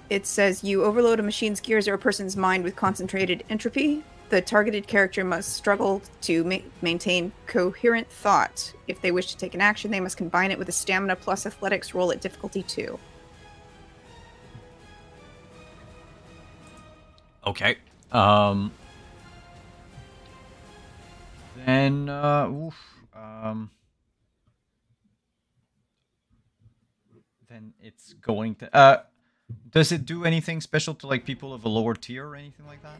It says you overload a machine's gears or a person's mind with concentrated entropy. The targeted character must struggle to maintain coherent thought. If they wish to take an action, they must combine it with a stamina plus athletics roll at difficulty 2. Okay. Then, then it's going to, does it do anything special to, like, people of a lower tier or anything like that?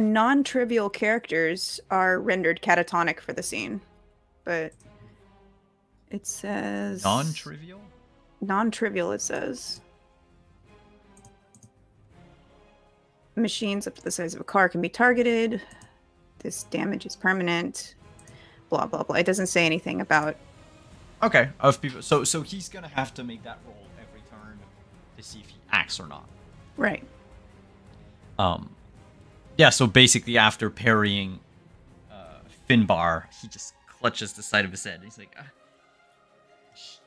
Non-trivial characters are rendered catatonic for the scene, but it says... Non-trivial? Non-trivial, it says. Machines up to the size of a car can be targeted. This damage is permanent. Blah, blah, blah. It doesn't say anything about... Okay, of people. So he's gonna have to make that roll every turn to see if he acts or not. Right. Yeah, so basically after parrying Finbar, he just clutches the side of his head. He's like,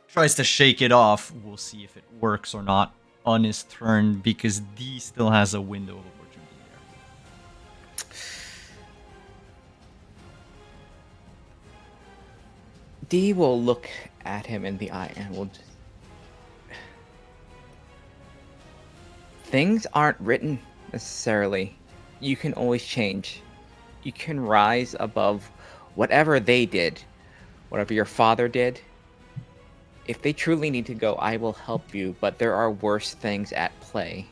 tries to shake it off. We'll see if it works or not on his turn, because D still has a window of opportunity there. D will look at him in the eye and will just... Things aren't written necessarily. You can always change. You can rise above whatever they did, whatever your father did. If they truly need to go, I will help you, but there are worse things at play.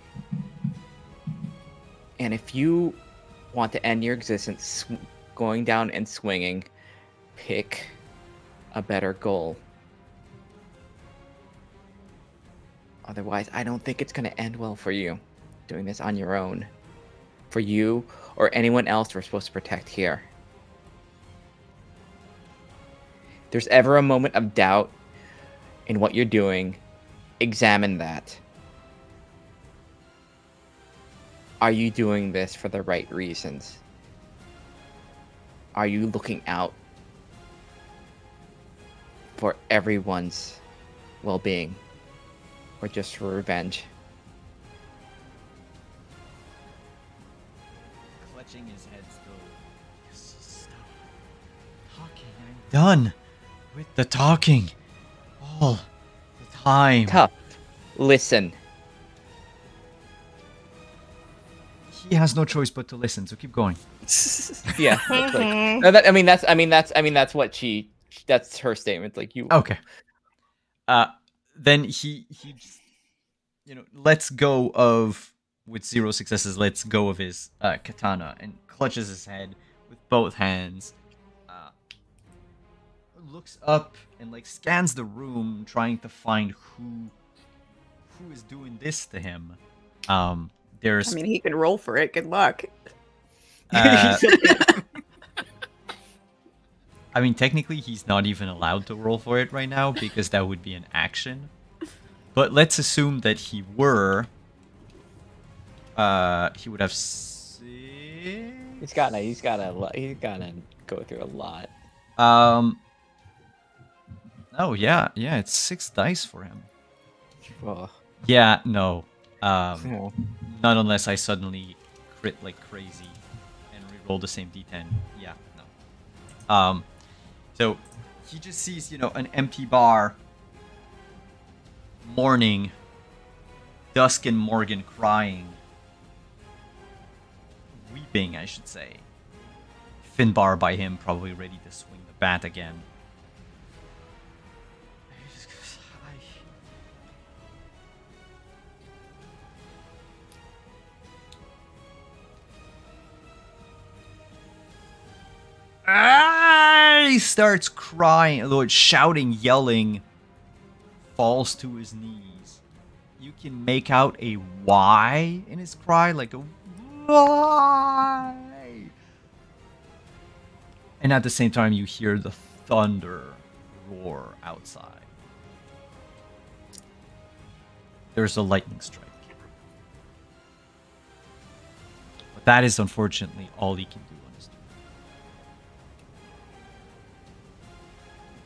And if you want to end your existence going down and swinging, pick a better goal. Otherwise, I don't think it's going to end well for you doing this on your own. For you or anyone else we're supposed to protect here. If there's ever a moment of doubt in what you're doing, examine that. Are you doing this for the right reasons? Are you looking out for everyone's well-being? Or just for revenge? Clutching his head still. Stop talking. I'm done with the talking. All the time. Tough. Listen. He has no choice but to listen, so keep going. Yeah. No, that's what she. That's her statement. Like you. Okay. Then he just, lets go of, with 0 successes, lets go of his katana and clutches his head with both hands. Looks up and scans the room, trying to find who is doing this to him. There's I mean, he can roll for it. Good luck. I mean, technically, he's not even allowed to roll for it right now because that would be an action. But let's assume that he were. He would have. He's gotta go through a lot. Oh yeah, it's 6 dice for him. Oh. Yeah, no. Yeah. Not unless I suddenly crit like crazy and reroll the same d10. Yeah, no. So he just sees, an empty bar. Morning. Dusk and Morgan crying. Weeping, I should say. Finbar by him, probably ready to swing the bat again. He starts crying, Lord, shouting, yelling, falls to his knees. You can make out a Y in his cry, like a Y. And at the same time, you hear the thunder roar outside. There's a lightning strike. But that is unfortunately all he can do on his turn.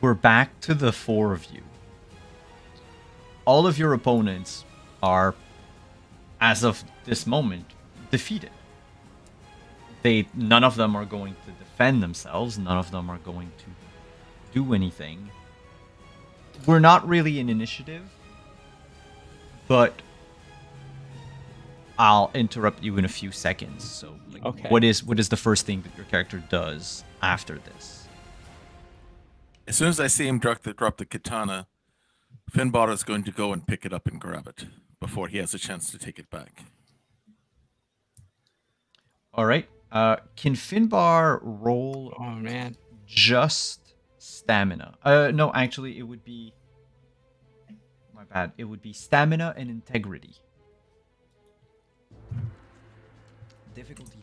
We're back to the 4 of you. All of your opponents are, as of this moment, defeated. None of them are going to defend themselves. None of them are going to do anything. We're not really in initiative, but I'll interrupt you in a few seconds. So, Okay. what is the first thing that your character does after this? As soon as I see him drop the katana, Finbar is going to go and pick it up and grab it before he has a chance to take it back. All right. Can Finbar roll Oh man. just stamina? No, actually, it would be... My bad. It would be stamina and integrity. Difficulty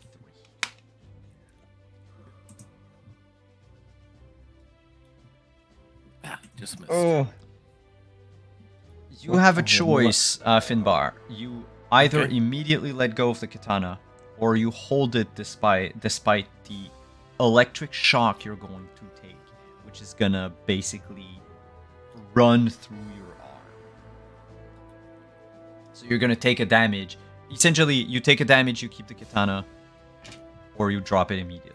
3. Just missed. Oh. You have a choice, Finbar. You either Okay. immediately let go of the katana, or you hold it despite the electric shock you're going to take, which is gonna basically run through your arm. So you're gonna take a damage. Essentially, you take a damage, you keep the katana, or you drop it immediately.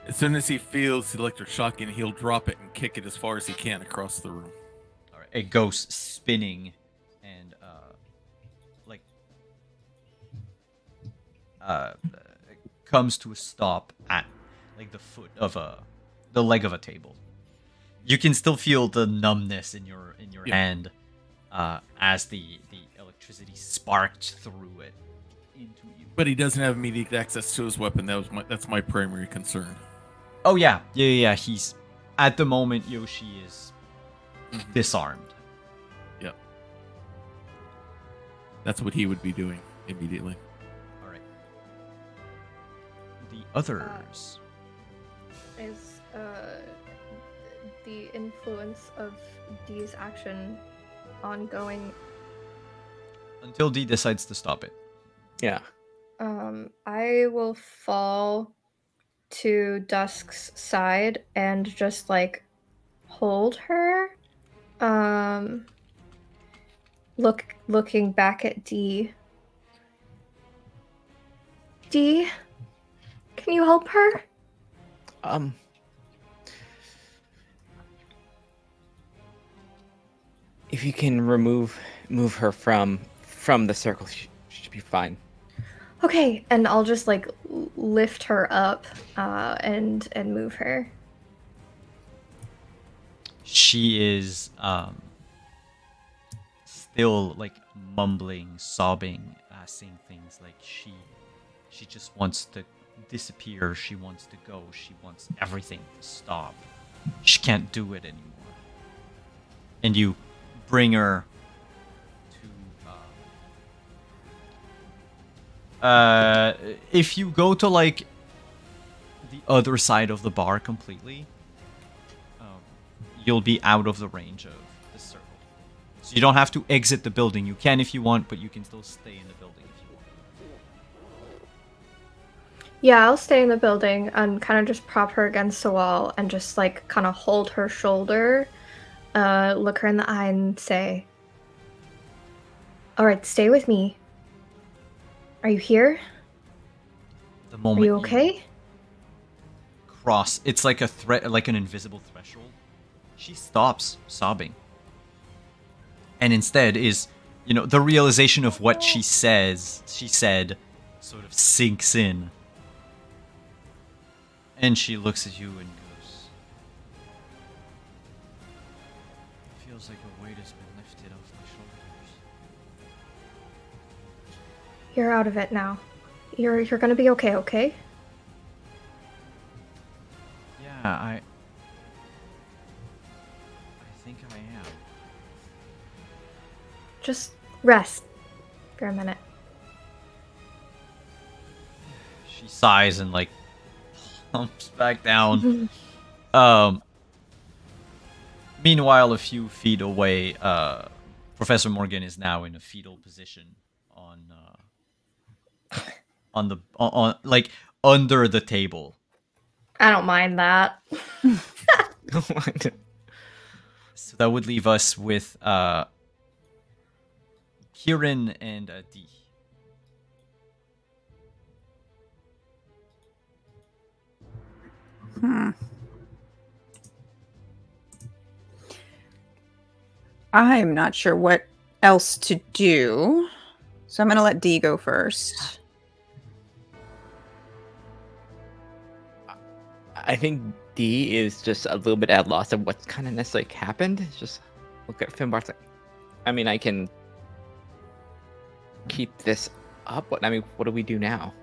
As soon as he feels the electric shock in, he'll drop it and kick it as far as he can across the room. All right, it goes spinning, and comes to a stop at like the foot of the leg of a table. You can still feel the numbness in your Yeah. hand as the electricity sparked through it into you. But he doesn't have immediate access to his weapon. That's my primary concern. Oh yeah. He's at the moment Yoshi is disarmed. Yep. That's what he would be doing immediately. All right. The others. Is the influence of D's action ongoing? Until D decides to stop it. Yeah. I will fall to Dusk's side and just like hold her. Looking back at D. D, can you help her? If you can move her from the circle, she should be fine. Okay, and I'll just like lift her up and move her. She is still like mumbling, sobbing, saying things like she just wants to disappear, she wants to go, she wants everything to stop. She can't do it anymore. And you bring her to If you go to like the other side of the bar completely, you'll be out of the range of the circle. So you don't have to exit the building. You can if you want, but you can still stay in the building if you want. Yeah, I'll stay in the building and kind of just prop her against the wall and just like kind of hold her shoulder, look her in the eye and say, "All right, stay with me. Are you here? The Are moment you okay?" cross, it's like a threat, like an invisible threshold. She stops sobbing, and instead is, you know, the realization of what she said, sort of sinks in, and she looks at you and goes, "Feels like a weight has been lifted off my shoulders." You're out of it now. You're gonna be okay, okay? Yeah, I think I am. Just rest for a minute. She sighs and like plumps back down. Meanwhile, a few feet away, Professor Morgan is now in a fetal position on like under the table. I don't mind that. So that would leave us with Kieran and Dee. I'm not sure what else to do, so I'm going to let Dee go first. I think D is just a little bit at loss of what's kind of necessarily happened. It's just look at Finbar's like, I mean, I can keep this up, but I mean, what do we do now?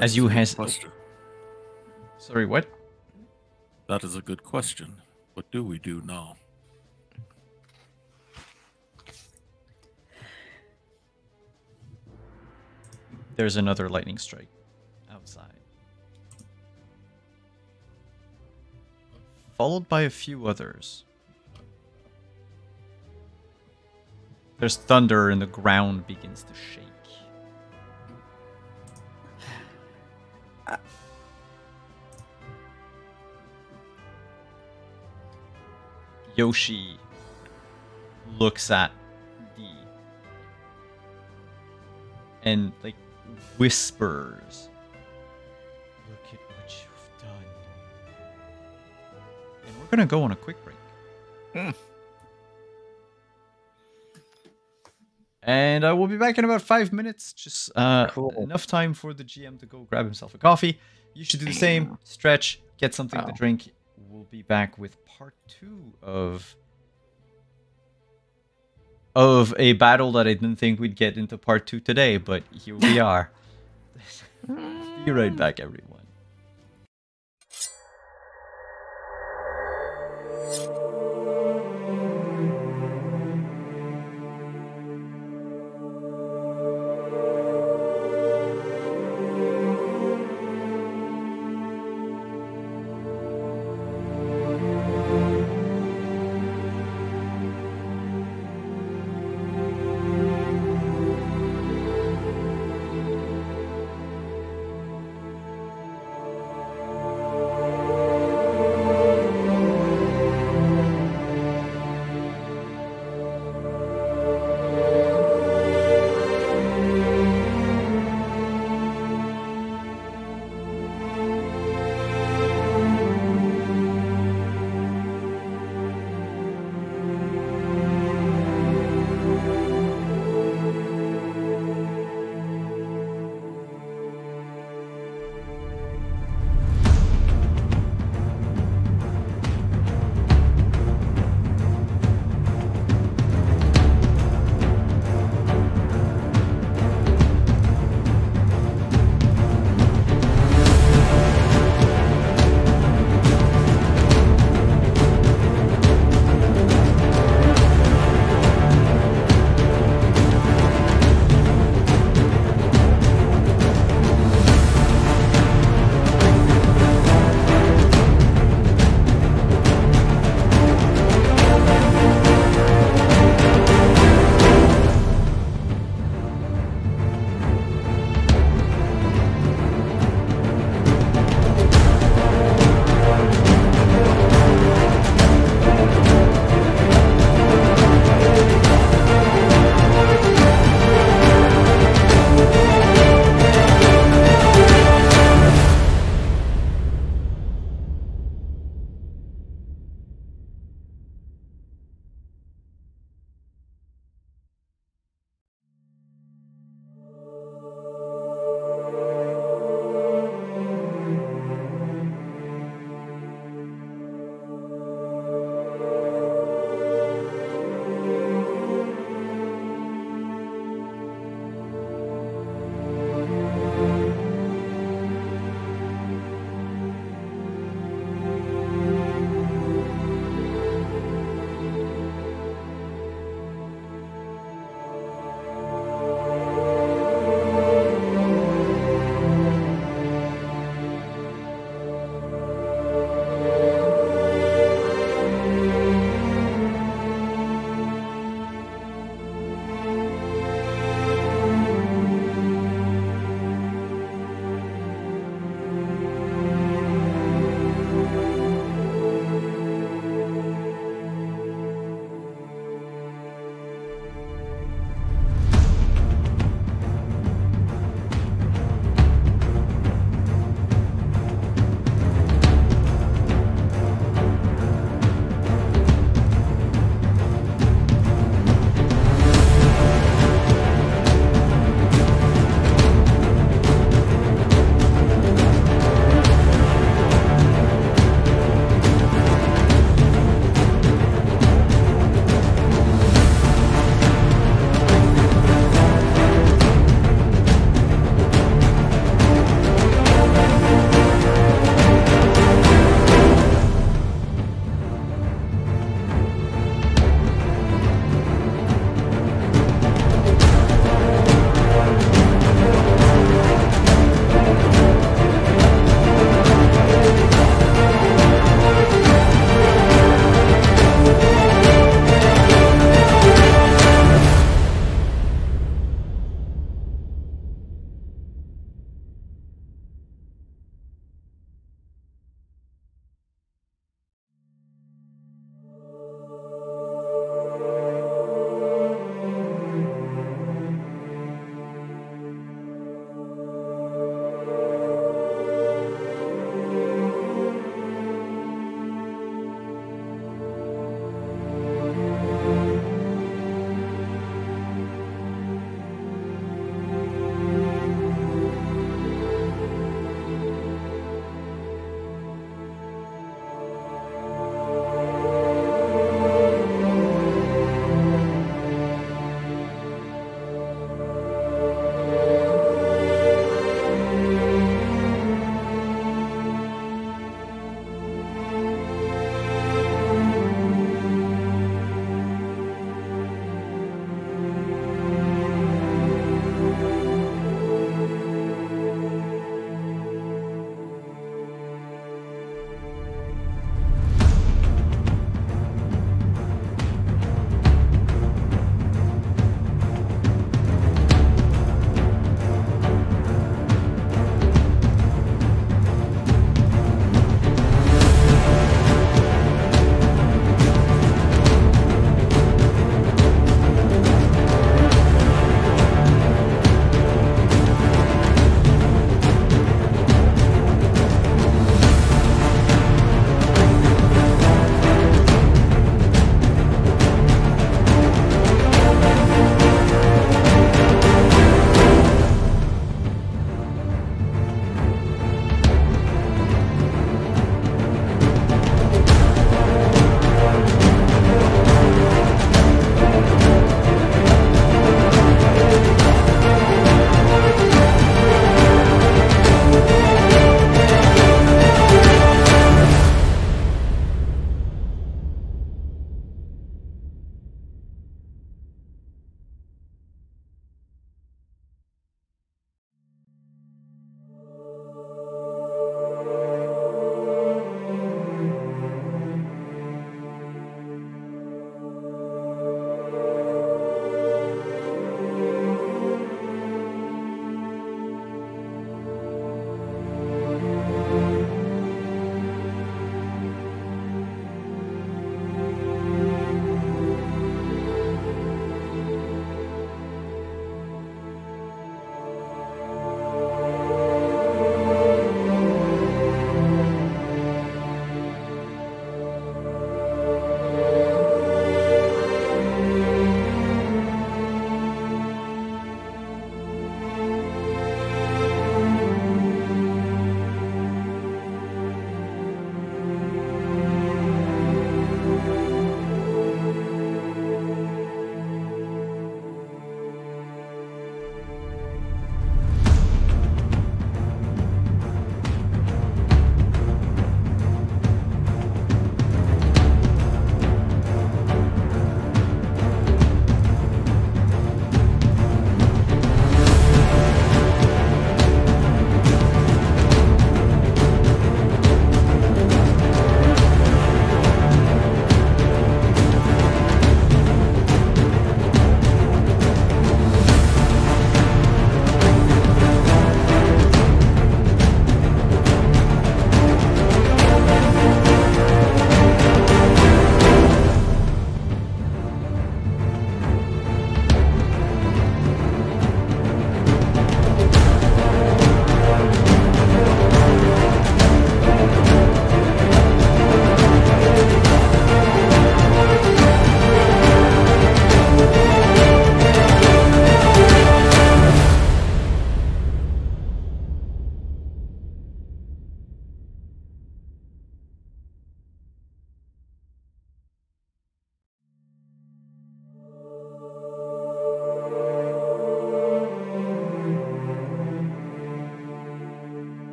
As you has question. Sorry, what? That is a good question. What do we do now? There's another lightning strike outside, followed by a few others. There's thunder and the ground begins to shake. Yoshi looks at Dee and like whispers, "Look at what you've done." And we're gonna go on a quick break. And I will be back in about 5 minutes. Just Cool. enough time for the GM to go grab himself a coffee. You should do the same. Stretch, get something to drink. We'll be back with part 2 of a battle that I didn't think we'd get into part 2 today, but here we are. Be right back, everyone.